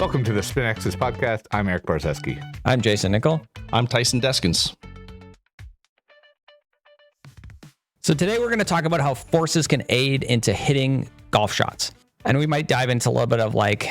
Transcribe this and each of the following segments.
Welcome to the Spin X's podcast. I'm Erik Barzeski. I'm Jayson Nickol. I'm Tyson Deskins. So today we're going to talk about how forces can aid into hitting golf shots. And we might dive into a little bit of like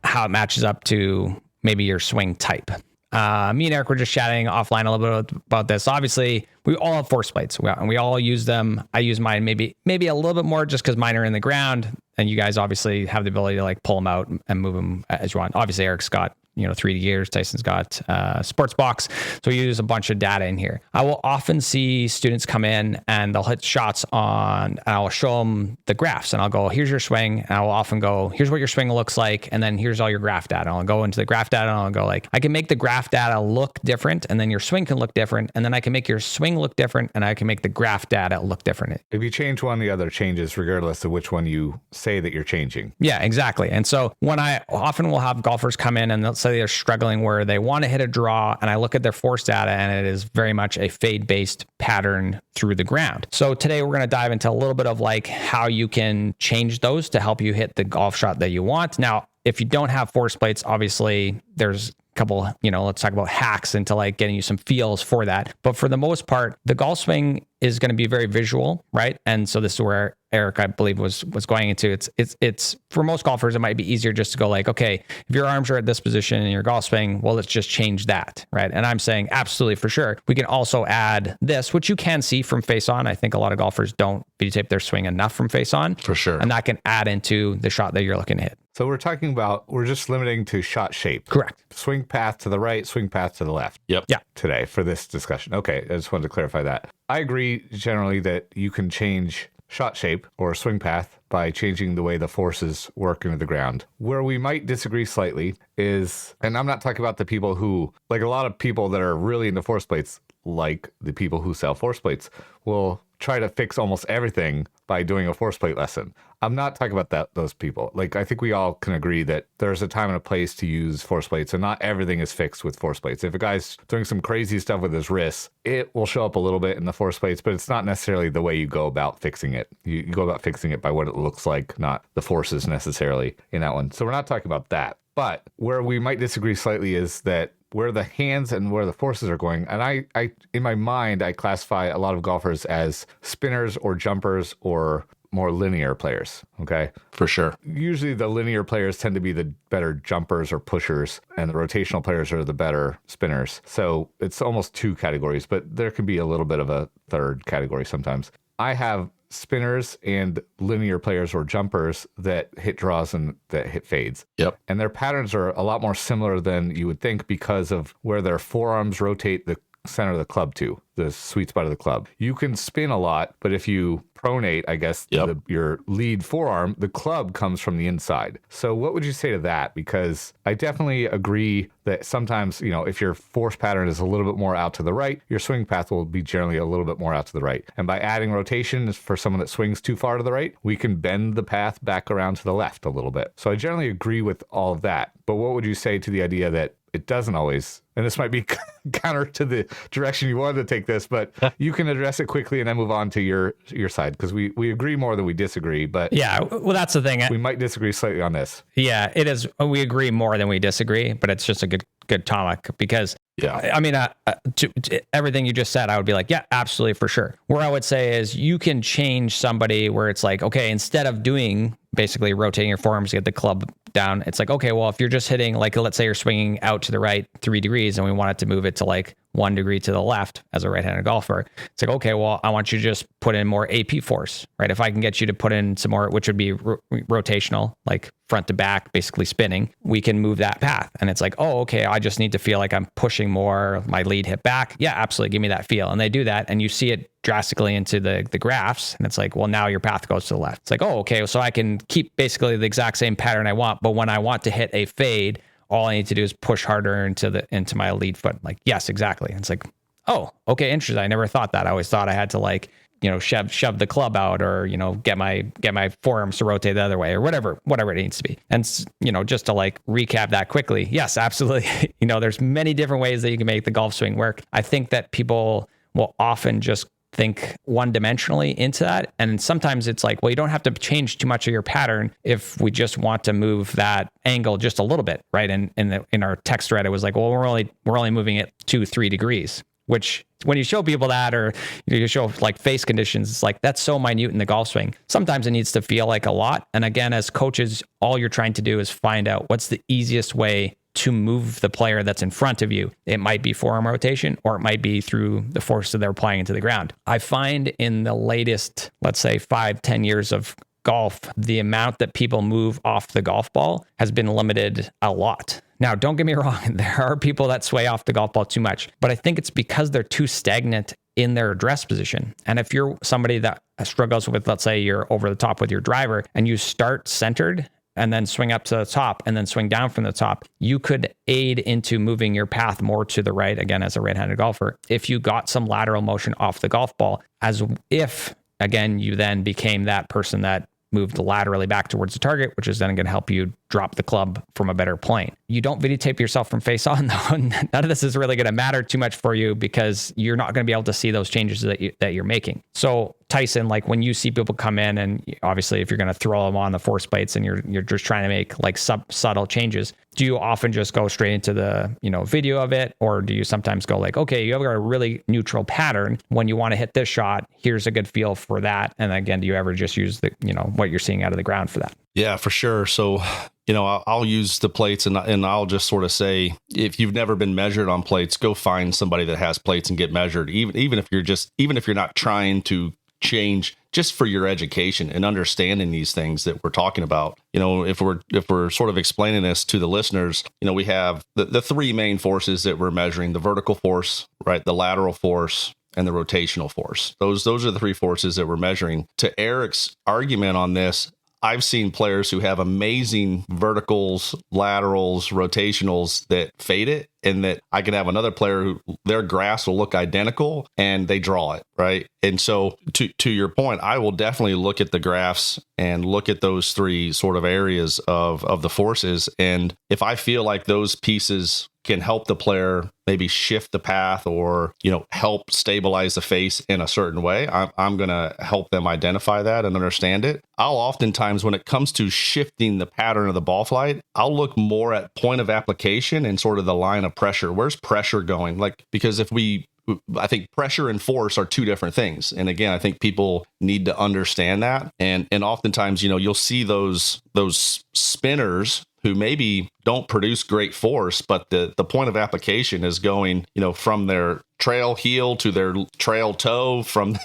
how it matches up to maybe your swing type. Me and Erik were just chatting offline a little bit about this. Obviously, we all have force plates and we all use them. I use mine maybe a little bit more just because mine are in the ground. And you guys obviously have the ability to like pull them out and move them as you want. Obviously, Erik's got 3D gears. Tyson's got sports box. So we use a bunch of data in here. I will often see students come in and they'll hit shots and I'll show them the graphs and I'll go, here's your swing. And I will often go, here's what your swing looks like. And then here's all your graph data. And I'll go into the graph data and I'll go like, I can make the graph data look different and then your swing can look different. And then I can make your swing look different and I can make the graph data look different. If you change one, the other changes regardless of which one you say that you're changing. Yeah, exactly. And so when I often will have golfers come in and they'll say they're struggling where they want to hit a draw and I look at their force data and it is very much a fade-based pattern through the ground. So today we're going to dive into a little bit of like how you can change those to help you hit the golf shot that you want. Now, if you don't have force plates, obviously there's a couple, let's talk about hacks into like getting you some feels for that. But for the most part, the golf swing is going to be very visual, right? And so this is where Erik, I believe, was going into. It's for most golfers, it might be easier just to go like, okay, if your arms are at this position in your golf swing, well, let's just change that, right? And I'm saying absolutely for sure. We can also add this, which you can see from face on. I think a lot of golfers don't videotape their swing enough from face on. For sure. And that can add into the shot that you're looking to hit. So we're just limiting to shot shape. Correct. Swing path to the right, swing path to the left. Yep. Yeah. Today for this discussion. Okay, I just wanted to clarify that. I agree generally that you can change shot shape or swing path by changing the way the forces work into the ground. Where we might disagree slightly is, and I'm not talking about the people who, like a lot of people that are really into force plates, like the people who sell force plates, will try to fix almost everything by doing a force plate lesson. I'm not talking about those people. Like, I think we all can agree that there's a time and a place to use force plates, and not everything is fixed with force plates. If a guy's doing some crazy stuff with his wrists, it will show up a little bit in the force plates, but it's not necessarily the way you go about fixing it. You go about fixing it by what it looks like, not the forces necessarily in that one. So we're not talking about that. But where we might disagree slightly is that where the hands and where the forces are going. And I in my mind, I classify a lot of golfers as spinners or jumpers or more linear players. Okay. For sure. Usually the linear players tend to be the better jumpers or pushers, and the rotational players are the better spinners. So it's almost two categories, but there could be a little bit of a third category sometimes. I have spinners and linear players or jumpers that hit draws and that hit fades. Yep. And their patterns are a lot more similar than you would think because of where their forearms rotate the center of the club to, the sweet spot of the club. You can spin a lot, but if you pronate, I guess, your lead forearm, the club comes from the inside. So what would you say to that? Because I definitely agree that sometimes, if your force pattern is a little bit more out to the right, your swing path will be generally a little bit more out to the right. And by adding rotation for someone that swings too far to the right, we can bend the path back around to the left a little bit. So I generally agree with all of that. But what would you say to the idea that it doesn't always, and this might be counter to the direction you wanted to take this, but you can address it quickly and then move on to your side, because we agree more than we disagree. But yeah, well, that's the thing. We might disagree slightly on this. Yeah, it is. We agree more than we disagree, but it's just a good topic because I mean, to everything you just said, I would be like, yeah, absolutely, for sure. Where I would say is you can change somebody where it's like, okay, instead of doing basically rotating your forearms to get the club down, it's like, okay, well, if you're just hitting, like, let's say you're swinging out to the right 3 degrees and we want it to move it to like 1 degree to the left as a right-handed golfer. It's like, okay, well, I want you to just put in more AP force, right? If I can get you to put in some more, which would be rotational, like front to back, basically spinning, we can move that path. And it's like, oh, okay, I just need to feel like I'm pushing more, my lead hit back. Yeah, absolutely. Give me that feel. And they do that. And you see it drastically into the graphs. And it's like, well, now your path goes to the left. It's like, oh, okay. So I can keep basically the exact same pattern I want. But when I want to hit a fade, all I need to do is push harder into my lead foot. Like, yes, exactly. And it's like, oh, okay, interesting. I never thought that. I always thought I had to like, shove the club out or, get my forearms to rotate the other way or whatever it needs to be. And, just to like recap that quickly. Yes, absolutely. There's many different ways that you can make the golf swing work. I think that people will often just think one-dimensionally into that. And sometimes it's like, well, you don't have to change too much of your pattern if we just want to move that angle just a little bit, right? And in our text thread, it was like, well, we're only moving it 2-3 degrees, which when you show people that, or you show like face conditions, it's like, that's so minute in the golf swing. Sometimes it needs to feel like a lot. And again, as coaches, all you're trying to do is find out what's the easiest way to move the player that's in front of you. It might be forearm rotation, or it might be through the force that they're applying into the ground. I find in the latest, let's say 5-10 years of golf, the amount that people move off the golf ball has been limited a lot. Now, don't get me wrong, there are people that sway off the golf ball too much, but I think it's because they're too stagnant in their address position. And if you're somebody that struggles with, let's say you're over the top with your driver and you start centered and then swing up to the top and then swing down from the top, you could aid into moving your path more to the right, again, as a right-handed golfer, if you got some lateral motion off the golf ball, as if, again, you then became that person that moved laterally back towards the target, which is then going to help you drop the club from a better plane. You don't videotape yourself from face on, though. None of this is really going to matter too much for you because you're not going to be able to see those changes that you're making. So Tyson, like when you see people come in, and obviously if you're going to throw them on the force plates and you're just trying to make like subtle changes, do you often just go straight into the video of it, or do you sometimes go like, okay, you have a really neutral pattern when you want to hit this shot, here's a good feel for that, and again, do you ever just use the what you're seeing out of the ground for that? Yeah, for sure. So I'll use the plates, and I'll just sort of say, if you've never been measured on plates, go find somebody that has plates and get measured. Even if you're not trying to change, just for your education and understanding these things that we're talking about. If we're sort of explaining this to the listeners, we have the three main forces that we're measuring: the vertical force, right, the lateral force, and the rotational force. Those are the three forces that we're measuring. To Erik's argument on this, I've seen players who have amazing verticals, laterals, rotationals that fade it, and that I can have another player who their graphs will look identical and they draw it, right? And so to your point, I will definitely look at the graphs and look at those three sort of areas of the forces. And if I feel like those pieces can help the player maybe shift the path or, help stabilize the face in a certain way, I'm going to help them identify that and understand it. I'll oftentimes, when it comes to shifting the pattern of the ball flight, I'll look more at point of application and sort of the line of pressure. Where's pressure going? Because I think pressure and force are two different things. And again, I think people need to understand that. And oftentimes, you'll see those spinners who maybe don't produce great force, but the point of application is going, from their trail heel to their trail toe, from,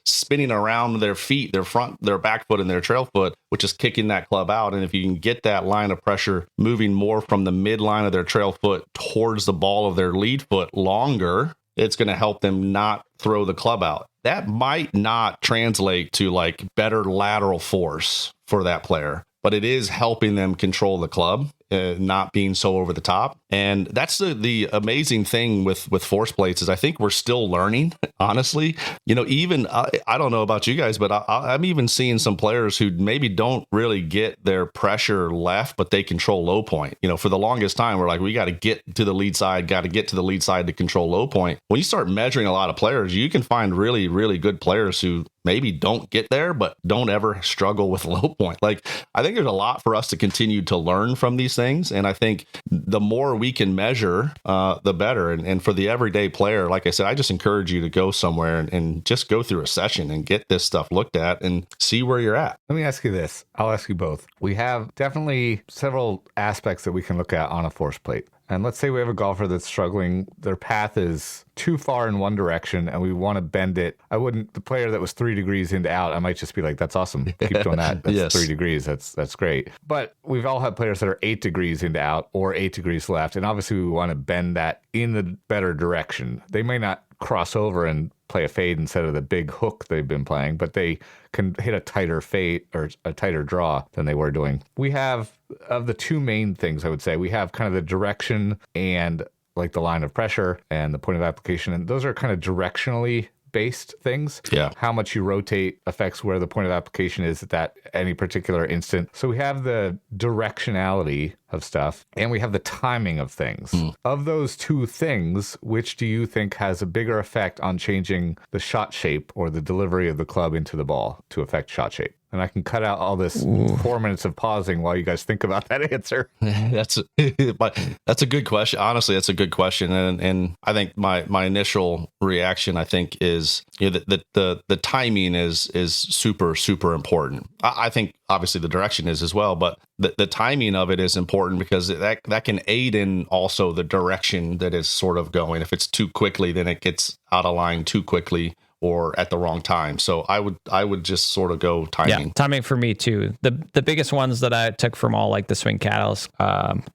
spinning around their feet, their back foot and their trail foot, which is kicking that club out. And if you can get that line of pressure moving more from the midline of their trail foot towards the ball of their lead foot longer, it's going to help them not throw the club out. That might not translate to like better lateral force for that player, but it is helping them control the club, not being so over the top. And that's the amazing thing with force plates is I think we're still learning, honestly. Even I don't know about you guys, but I'm even seeing some players who maybe don't really get their pressure left, but they control low point. For the longest time, we're like, we got to get to the lead side to control low point. When you start measuring a lot of players, you can find really, really good players who maybe don't get there, but don't ever struggle with low point. I think there's a lot for us to continue to learn from these things. And I think the more we can measure, the better. And for the everyday player, like I said, I just encourage you to go somewhere and just go through a session and get this stuff looked at and see where you're at. Let me ask you this. I'll ask you both. We have definitely several aspects that we can look at on a force plate. And let's say we have a golfer that's struggling. Their path is too far in one direction and we want to bend it. The player that was 3 degrees into out, I might just be like, that's awesome. Keep doing that. That's Yes. 3 degrees. That's great. But we've all had players that are 8 degrees into out or 8 degrees left. And obviously we want to bend that in the better direction. They may not cross over and play a fade instead of the big hook they've been playing, but they can hit a tighter fade or a tighter draw than they were doing. We have, of the two main things, I would say, we have kind of the direction and like the line of pressure and the point of application. And those are kind of directionally based things. Yeah. How much you rotate affects where the point of application is at that any particular instant. So we have the directionality of stuff, and we have the timing of things. Of those two things, which do you think has a bigger effect on changing the shot shape or the delivery of the club into the ball to affect shot shape? And I can cut out all this 4 minutes of pausing while you guys think about that answer. That's a good question. Honestly, that's a good question. And I think my initial reaction, I think, is the timing is super, super important. I think obviously the direction is as well, but the timing of it is important because that can aid in also the direction that is sort of going. If it's too quickly, then it gets out of line too quickly or at the wrong time. So I would just sort of go timing. Yeah, timing for me too. The biggest ones that I took from all like the Swing Catalyst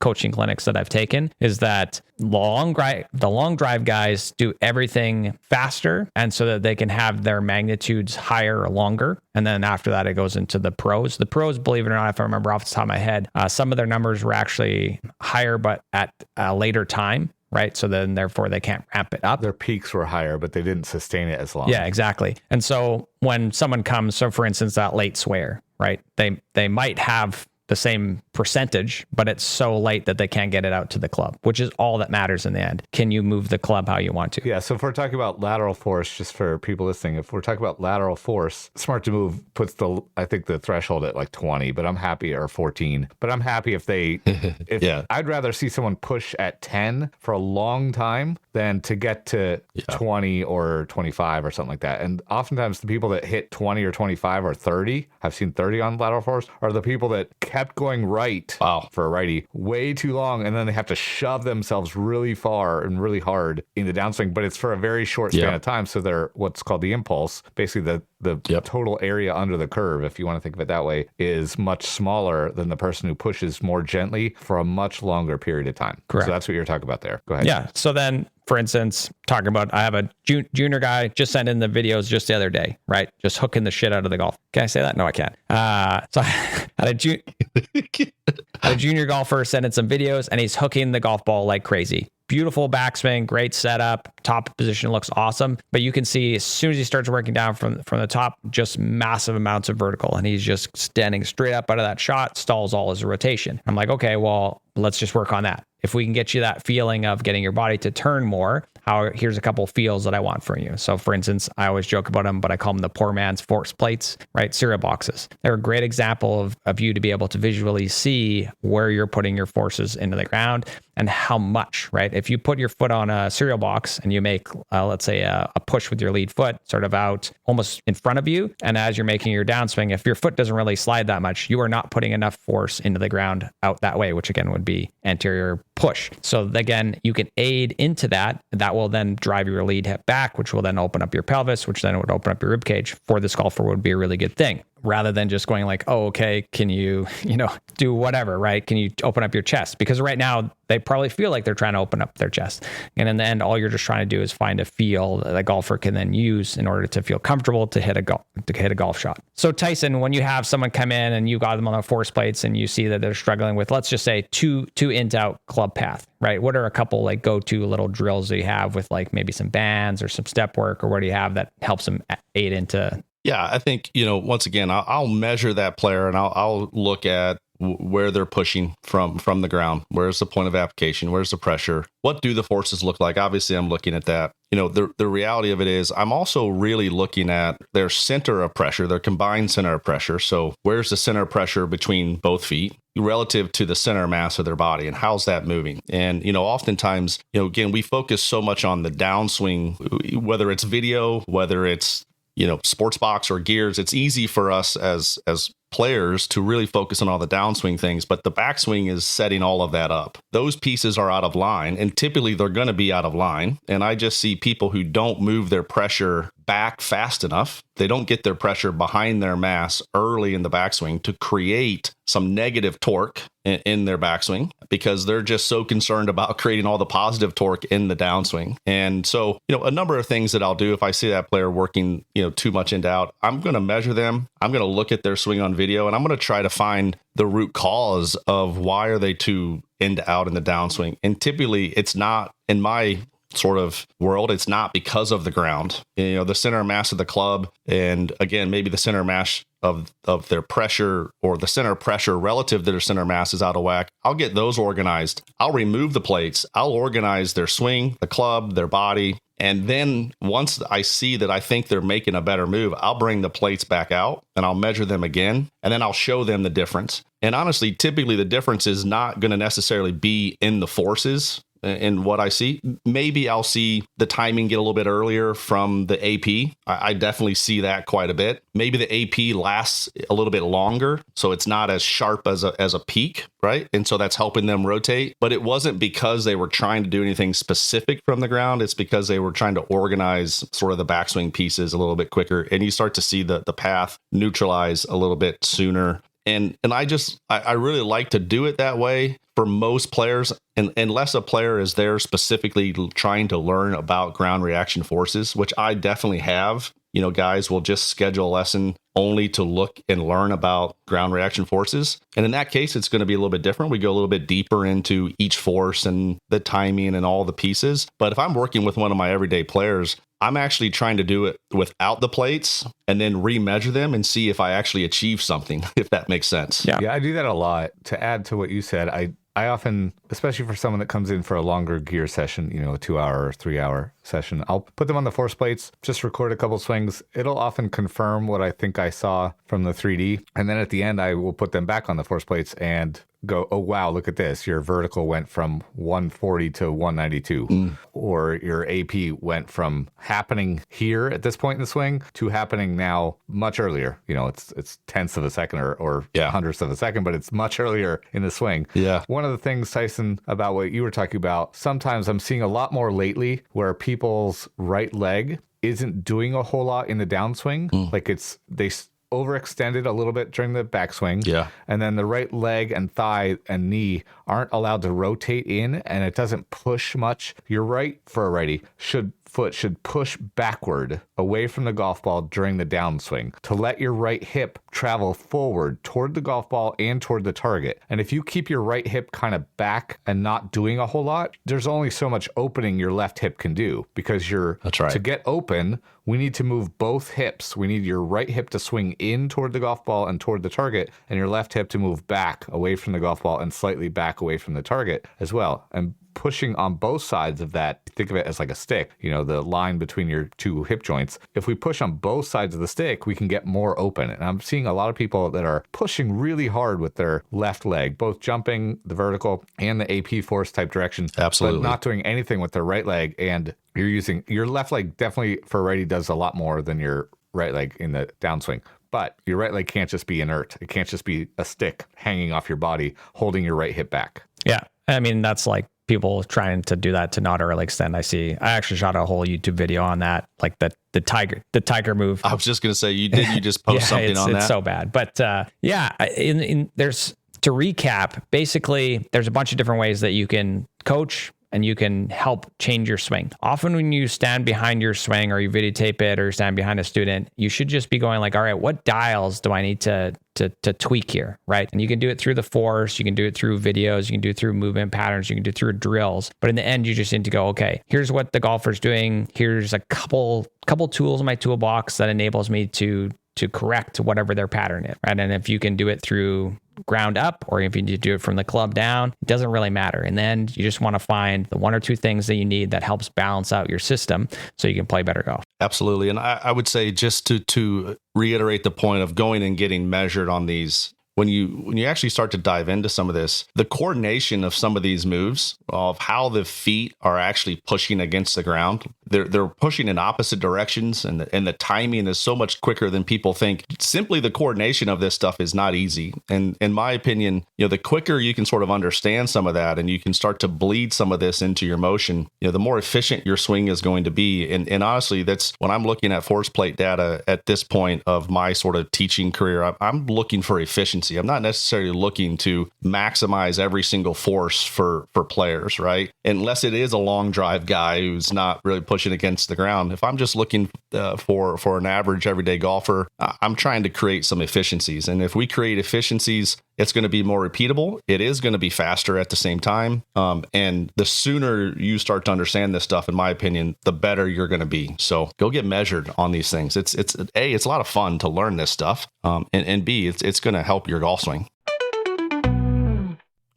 coaching clinics that I've taken is that the long drive guys do everything faster, and so that they can have their magnitudes higher or longer. And then after that, it goes into the pros. The pros, believe it or not, if I remember off the top of my head, some of their numbers were actually higher, but at a later time. Right. So then therefore they can't ramp it up. Their peaks were higher, but they didn't sustain it as long. Yeah, exactly. And so when someone comes, so for instance, that late swear, right? They might have the same percentage, but it's so late that they can't get it out to the club, which is all that matters in the end. Can you move the club how you want to? Yeah. So if we're talking about lateral force, just for people listening, if we're talking about lateral force, Smart to Move puts I think the threshold at like 20, but I'm happy, or 14, but I'm happy if yeah. I'd rather see someone push at 10 for a long time than to get to 20 or 25 or something like that. And oftentimes the people that hit 20 or 25 or 30, I've seen 30 on lateral force, are the people that kept going right for a righty way too long, and then they have to shove themselves really far and really hard in the downswing, but it's for a very short span of time. So they're what's called the impulse, basically the total area under the curve, if you want to think of it that way, is much smaller than the person who pushes more gently for a much longer period of time. Correct. So that's what you're talking about there. Go ahead. Yeah. So then, for instance, talking about, I have a junior guy just sent in the videos just the other day, right? Just hooking the shit out of the golf. Can I say that? No, I can't. So I had a junior golfer send in some videos, and he's hooking the golf ball like crazy. Beautiful backswing, great setup, top position looks awesome. But you can see as soon as he starts working down from the top, just massive amounts of vertical. And he's just standing straight up out of that shot, stalls all his rotation. I'm like, okay, well, let's just work on that. If we can get you that feeling of getting your body to turn more, here's a couple feels that I want from you. So for instance, I always joke about them, but I call them the poor man's force plates, right? Cereal boxes. They're a great example of you to be able to visually see where you're putting your forces into the ground and how much, right? If you put your foot on a cereal box and you make, let's say a push with your lead foot sort of out almost in front of you, and as you're making your downswing, if your foot doesn't really slide that much, you are not putting enough force into the ground out that way, which again would be anterior push. So again, you can aid into that. That will then drive your lead hip back, which will then open up your pelvis, which then would open up your rib cage. For this golfer would be a really good thing, rather than just going like, oh, okay, can you do whatever, right? Can you open up your chest? Because right now they probably feel like they're trying to open up their chest. And in the end, all you're just trying to do is find a feel that a golfer can then use in order to feel comfortable to hit a golf shot. So Tyson, when you have someone come in and you got them on the force plates and you see that they're struggling with, let's just say two ins out club path, right? What are a couple like go-to little drills that you have with like maybe some bands or some step work, or what do you have that helps them aid into? Yeah, I think, once again, I'll measure that player and I'll look at where they're pushing from the ground. Where's the point of application? Where's the pressure? What do the forces look like? Obviously, I'm looking at that. The reality of it is I'm also really looking at their center of pressure, their combined center of pressure. So where's the center of pressure between both feet relative to the center mass of their body, and how's that moving? And, oftentimes, again, we focus so much on the downswing, whether it's video, whether it's sports box or gears. It's easy for us as players to really focus on all the downswing things, but the backswing is setting all of that up. Those pieces are out of line, and typically they're going to be out of line. And I just see people who don't move their pressure back fast enough. They don't get their pressure behind their mass early in the backswing to create some negative torque in their backswing, because they're just so concerned about creating all the positive torque in the downswing. And so, a number of things that I'll do if I see that player working, too much in doubt, I'm going to measure them. I'm going to look at their swing on video, and I'm going to try to find the root cause of why are they too in to out in the downswing. And typically it's not, in my sort of world, it's not because of the ground. The center of mass of the club, and again, maybe the center mass of their pressure, or the center pressure relative to their center mass is out of whack. I'll get those organized. I'll remove the plates. I'll organize their swing, the club, their body. And then once I see that I think they're making a better move, I'll bring the plates back out and I'll measure them again. And then I'll show them the difference. And honestly, typically the difference is not going to necessarily be in the forces. In what I see, maybe I'll see the timing get a little bit earlier from the AP. I definitely see that quite a bit. Maybe the AP lasts a little bit longer, so it's not as sharp as a peak, right? And so that's helping them rotate. But it wasn't because they were trying to do anything specific from the ground. It's because they were trying to organize sort of the backswing pieces a little bit quicker. And you start to see the path neutralize a little bit sooner. And I really like to do it that way for most players, unless a player is there specifically trying to learn about ground reaction forces, which I definitely have. Guys will just schedule a lesson only to look and learn about ground reaction forces. And in that case, it's going to be a little bit different. We go a little bit deeper into each force and the timing and all the pieces. But if I'm working with one of my everyday players, I'm actually trying to do it without the plates and then remeasure them and see if I actually achieve something, if that makes sense. Yeah, I do that a lot. To add to what you said, I often, especially for someone that comes in for a longer gear session, a 2-hour or 3-hour session, I'll put them on the force plates, just record a couple swings. It'll often confirm what I think I saw from the 3D. And then at the end, I will put them back on the force plates and go, oh, wow, look at this. Your vertical went from 140 to 192. Or your AP went from happening here at this point in the swing to happening now much earlier. It's tenths of a second or hundredths of a second, but it's much earlier in the swing. Yeah. One of the things, Tyson, about what you were talking about, sometimes I'm seeing a lot more lately where people's right leg isn't doing a whole lot in the downswing. Like they overextended a little bit during the backswing. Yeah. And then the right leg and thigh and knee aren't allowed to rotate in, and it doesn't push much. Your right, for a righty, foot should push backward away from the golf ball during the downswing to let your right hip travel forward toward the golf ball and toward the target. And if you keep your right hip kind of back and not doing a whole lot, there's only so much opening your left hip can do, because That's right. To get open, we need to move both hips. We need your right hip to swing in toward the golf ball and toward the target, and your left hip to move back away from the golf ball and slightly back away from the target as well. And pushing on both sides of that, think of it as like a stick, the line between your two hip joints. If we push on both sides of the stick, we can get more open. And I'm seeing a lot of people that are pushing really hard with their left leg, both jumping the vertical and the AP force type direction. Absolutely. But not doing anything with their right leg. And you're using your left leg, definitely for a righty, does a lot more than your right leg in the downswing. But your right leg can't just be inert. It can't just be a stick hanging off your body, holding your right hip back. Yeah. I mean, that's like people trying to do that to not a real extent. I actually shot a whole YouTube video on that, like the tiger move. I was just going to say, you just post something on that? It's so bad. But there's, to recap, basically there's a bunch of different ways that you can coach and you can help change your swing. Often when you stand behind your swing or you videotape it or stand behind a student, you should just be going like, all right, what dials do I need to tweak here, right? And you can do it through the force, you can do it through videos, you can do it through movement patterns, you can do it through drills. But in the end, you just need to go, okay, here's what the golfer's doing. Here's a couple tools in my toolbox that enables me to correct whatever their pattern is, right? And if you can do it through ground up, or if you do it from the club down, it doesn't really matter. And then you just want to find the one or two things that you need that helps balance out your system so you can play better golf. Absolutely. And I would say, just to reiterate the point of going and getting measured on these, when you actually start to dive into some of this, the coordination of some of these moves, of how the feet are actually pushing against the ground, they're pushing in opposite directions, and the timing is so much quicker than people think. Simply the coordination of this stuff is not easy. And in my opinion, the quicker you can sort of understand some of that and you can start to bleed some of this into your motion, the more efficient your swing is going to be. And honestly, that's when I'm looking at force plate data at this point of my sort of teaching career, I'm looking for efficiency. I'm not necessarily looking to maximize every single force for players, right? Unless it is a long drive guy who's not really pushing pushing against the ground. If I'm just looking for an average everyday golfer, I'm trying to create some efficiencies. And if we create efficiencies, it's going to be more repeatable. It is going to be faster at the same time. And the sooner you start to understand this stuff, in my opinion, the better you're going to be. So go get measured on these things. It's A, it's a lot of fun to learn this stuff. And B, it's going to help your golf swing.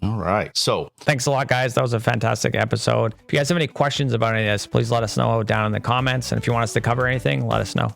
All right. So thanks a lot, guys. That was a fantastic episode. If you guys have any questions about any of this, please let us know down in the comments. And if you want us to cover anything, let us know.